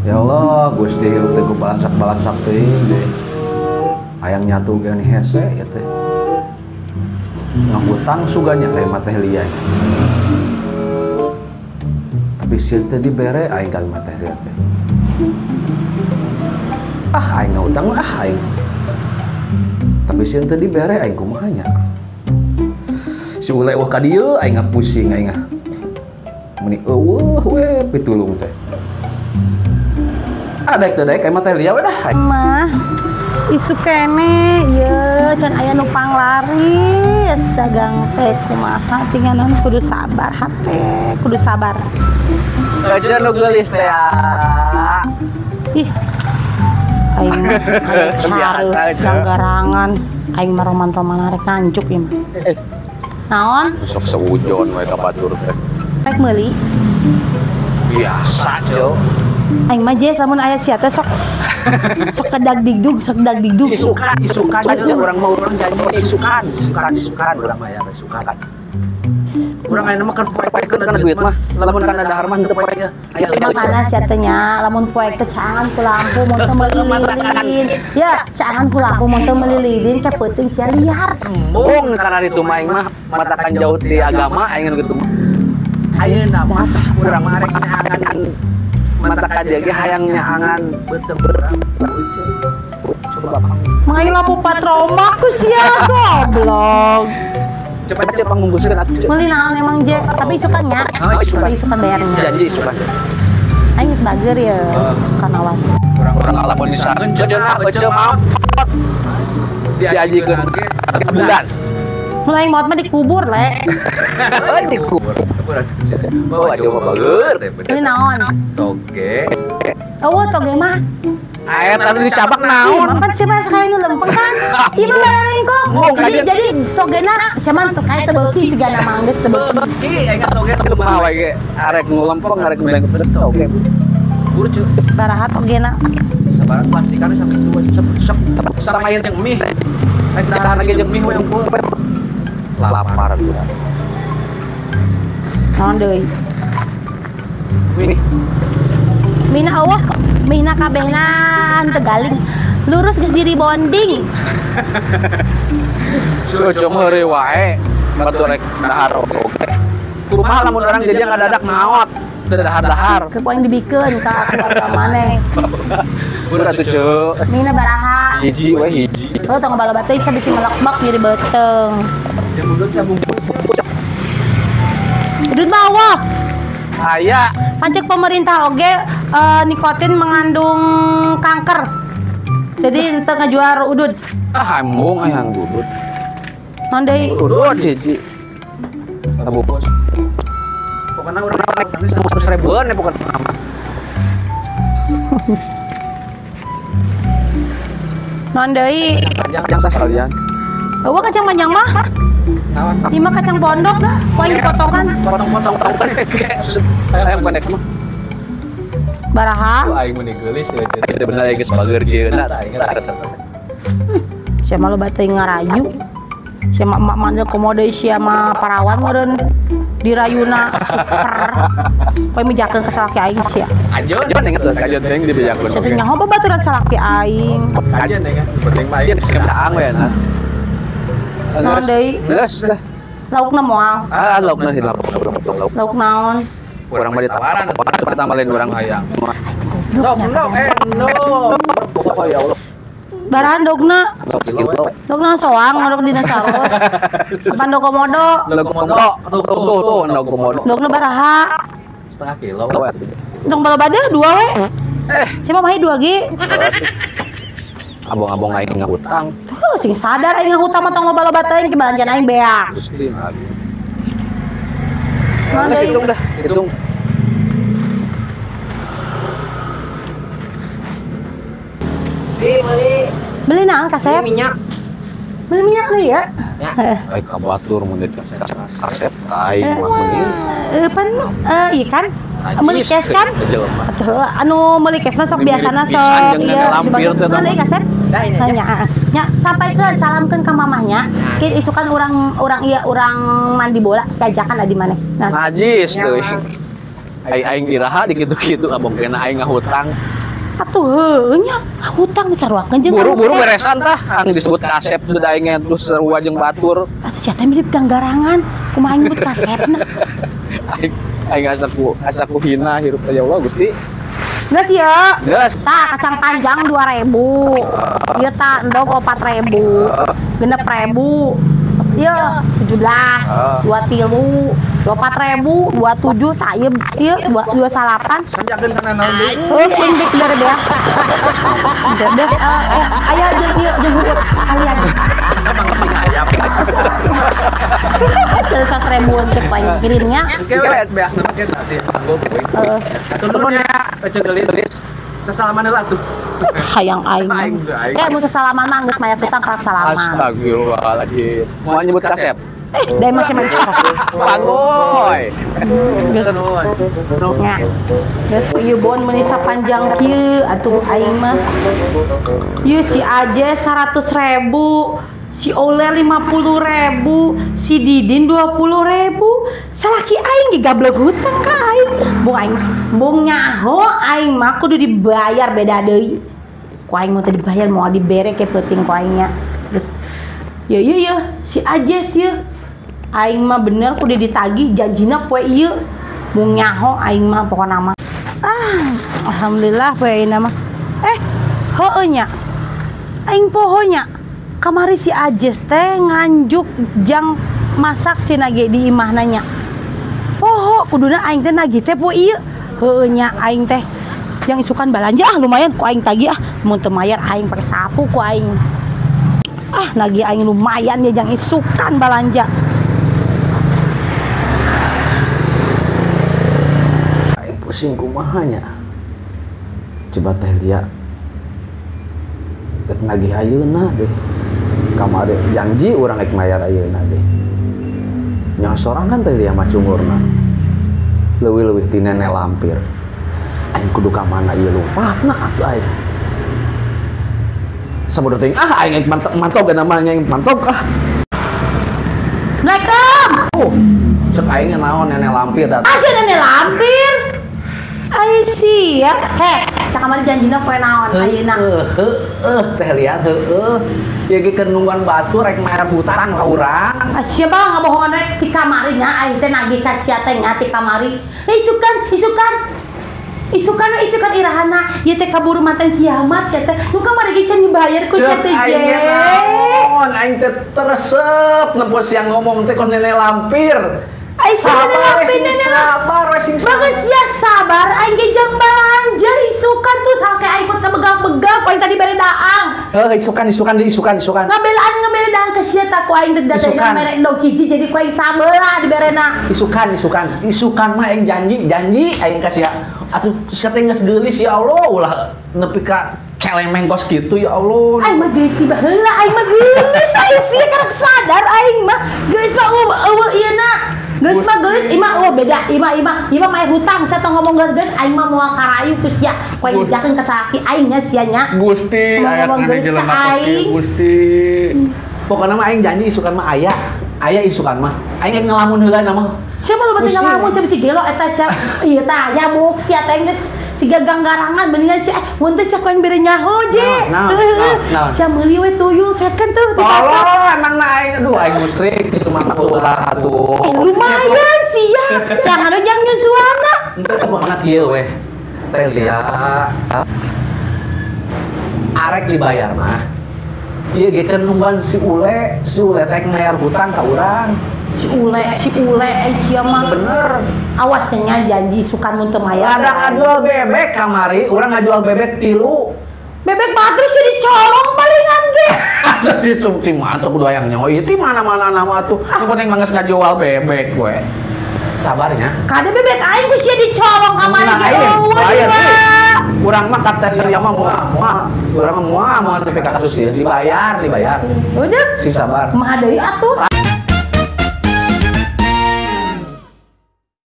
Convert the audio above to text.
Ya Allah, Gusti hirup teh ku balansak teuing deh. Hayang nyatu ge hese ya teh. Ngahutang suganya kayak mah teh liya. Tapi sieun teh dibere aing ka mah teh liya teh. Aing ngahutang mah aing. Tapi sieun teh dibere aing kumaha nya. Si ule wah ka dieu aing pusing aing. Meni eueuh we pitulung teh. Daek kayak mah teh liya we dah. Mah isu kene ieu can aya nu panglaris dagang teh kumaha tinganan kudu sabar hate kudu sabar. Aja nu geulis teh. Ih. Aing mah janggarangan aing mah roman-roman rek nanjuk ieu mah. Naon? Sok sewujon we ka batur teh. Rek meuli. Biasa, Jo. Aing mah je lamun aya sia teh sok kedag digdug. Isukan aja urang mau urang janji isukan urang mah ya isukan. Urang aya mah kan poek-poekeun kana duit mah. Lamun kana dahar mah teu poek ya. Aya makana sia teh nya lamun poek teh caangan ku lampu mun teu meuli lilin. Ya, caangan ku lampu mun teu meuli lilin teh peuting sia liar. Embung karena ditu mah aing mah matakan jauh di agama aing gitu mah. Ayeuna mah urang mah rek angan matakan dia ge hayang nyaangan beuteung coba Main lampu patroma ku sia goblok. Cepat panggungkuskeun atuh. Meuli naon emang je, tapi isukan nya. Isukan bayarnya. Janji isukan. Aing geus bager ya, isukan awas. Urang lamun disakeun ceuna beuceum maot. Diajikeun ge bulan. Mulai maot mah dikubur le. Dikubur. Bawa coba bager. Meuli naon? Toge. Eueuh toge mah. Aya tadi dicabak naon? Makan sih mah sekali nu lempeng kan. Ieu mah bararing kok. Jadi togena sia mah teu kae teu beuki sigana mah geus teu beuki. Aya toge teu kumaha we ge. Arek ngelempeng arek ngeleng pedes toge. Burcu. Baraha togena. Sabaran plastikan sampai dua Sama air jeung mie. Rek dahar lagi jeung mie we yang lapar gua. Naon deui? Mie. Mina awah, mina kabehna teu galing. Lurus geus diri bonding. Sucung heureuy wae. Batu rek dahar oge. Kumaha lamun urang jadi ngadadak naot? Teu dahar-dahar. Ke poing dibikeun ka keluarga maneh. Bur atuh, Ceu. Mina baraha. Hiji we hiji. Tuh tong bala-bala bisa bikin melekbak jadi beuteng. Yang mundut sabung. Udud bawah. Aya. Pancek pemerintah oge nikotin mengandung kanker. Jadi teu ngajuar udud. Ah, embung aya udud. Naon deui? Udud hiji. Sabu bos. Pokona urang tapi 100.000-an ya pokona mah. Naon deui? Panjang tas kalian. Eueuh kacang panjang mah. Naon? Ieu mah kacang pondok, poing dipotongan. Potong-potong yang pendek mah. Baraha. Aing meni geulis ya. Sebenarnya geus bager dieuna tah aing rasa. Sia mah loba teuing ngarayu. Sia mah emak-emak teh komo deui sia mah parawan meureun dirayuna super. Poe mijakeun ka salaki aing sia. Ajon inget tuh kajon teh dibejakeun. Sia teh nyaho babaturan salaki aing. Kajian ya kan. Penting mah Ajon geus kedaang we na. Naon deui? Geus lah. Laukna moal. Laukna sih lauk. Lauk naon? Urang mah ditawaran pertama lain urang hayang. No. Oh ya Allah. Barahan dogna. Dogna soang ngadog dina sarot. Pando komodo. Tuh, komodo. Dogna baraha. setengah kilo. Dong balabada 2 we. Sia mah mahi 2 ge. Abong-abong aing ngahutang. Tuh sing sadar aing ngahutang mah tong loba-loba teh ke balanjan aing beak. Gusti lagi. Naon deui? Hitung dah, hitung. Beli naon kasep? Minyak. Beli minyak deui ya. Baik kabatur mun kasep aing mah meuni. Pan ieu kan meuli kes kan? Atuh anu meuli kes mah sok biasana sok ieu lampir teh deui kasep. Nya sampaikeun salamkeun ka mamahnya. Kieu isukan urang ieu urang mandi bola kajakan di maneh. Najis teuing. Aing iraha di kitu-kitu abong kena aing ngahutang. Atuh heueuh nya hutang disaruakeun jeung Buru-buru beresan tah, ang disebut kasep teu daengnya terus sarua jeung batur. atuh sia teh mirip ganggarangan kumaha nyebut kasepna. Aing asaku hina hirup ka Allah Gusti. Geus ya. Geus. Tah kacang panjang 2.000. Ieu tah endog 4.000. 6.000. Ieu 17, 23, 24.000, 27, tah ieu 28. Sanjakeun kana naon deui? Oh, kuing dik beres. Beres. Aya jeung huruf kalian. Selesai 1.000 cek paling kirimnya. Kewet beas na make tadi anggo poe. Atuh ya, pece gelis. Sasalaman heula atuh. Hayang aing. Kayak mun sasalaman mah geus mayat utang kerak salaman. Astagfirullahaladzim. Mau nyebut kasep? Dari masih mencok. Pagoy. Geus. Nya. Geus ieu bon meuni sapanjang kieu atuh aing mah. Ieu si Aje 100.000, si Ole 50.000, si Didin 20.000. Salaki aing ge gablog hutang ka aing. Bung nyaho aing mah kudu dibayar beda deui. Ku aing mau teu dibayar mau dibere ke peuting ku aingnya. Ya si Ajes ieu. Aing mah bener kudu ditagih janjina poe ieu. Bung nyaho aing mah pokona mah. Alhamdulillah poe ayeuna mah. Heueuh nya. Aing pohonya kamari si Ajes teh nganjuk jang masak cenah ge di imahna nya. Poho kuduna aing teh nagih teh poe ieu. Heueuh nya aing teh yang isukan balanja lumayan ku aing tagih mun teu mayar aing pake sapu ku aing. Nagih aing lumayan ya jang isukan balanja. Aing pusing kumaha nya. Coba teh dia rek nagih ayeuna deh. Kamari janji urang rek mayar ayeuna deh. Nya sorangan teh dia mah cungurna. Leuwih-leuwih ti nenek lampir. Aing kudu ka mana ieu lumpatna atuh aing. Sabodo teuing aing mantog namanya aing mantog Assalamualaikum. Cek aing naon nenek lampir datang. Asih nenek lampir. Ai sia. Sakamari janjina poe naon ayeuna? Teh lihat ya ge keur nungguan batur rek mayar hutang ka urang. Sia bae ngabohongan rek ti kamari nya aing teh nagih ka sia teh nya ti kamari. Isukan irahana ieu teh kaburu manten kiamat sia teh. Nu kamari ge can dibayar ku sia teh je. Aing teh teresep nempo siang ngomong teh ka nenek lampir. Ai nenek lampir sabar wes sing bagus ya sabar aing ge jang balanja isukan tuh salke aing ikut ka begal-begal ku aing tadi bere daang. Isukan. Ngabele daang ke sia tah ku aing teh datang mere endog hiji jadi ku aing sabeula diberena. Isukan mah aing janji aing ka sia. Atuh sia teh geus geulis ya Allah ulah nepi ka celemeng kos kitu ya Allah. Aing mah geus tiba heula aing mah geulis aing sia karek sadar aing mah geulis mah eueuh ieu na. Geus mah geus imah beda imah mah hutang saya tong ngomong geus aing mah moal karayu ku sia ku aing jakeun ka salaki aing nya sia nya Gusti aya kana jelema Gusti pokona mah aing janji isukan mah aya isukan mah aing ngelamun heula na mah siapa lo berarti ngelamun siapa si gelo eta sia ieu tah aya buk sia teh geus siga ganggarangan mendingan sia mun teh sia ku aing bere nyaho je sia meuli we tuyul seken tuh di pasar emang na aing aduh aing musrik kitu mah ulah atuh lumayan sia jangan ada jang nyusuana henteu teh pokona kieu we teh lihat arek dibayar mah ieu ge keur nungguan si Ule teh mayar hutang ka urang si ule sia mah bener awasnya janji sukan mun teu mayar ada ngajual bebek kamari urang ngajual bebek 3 bebek batur sih dicolong palingan ge itu ti mah atuh kudu hayang nyaho ieu ti mana-mana nama atuh nu penting mah geus ngajual bebek we sabarnya kade bebek aing geus sia dicolong kamari ge bayar urang mah kata dia mah urang mah moal teh ka kasus ieu dibayar udah si sabar mah deui atuh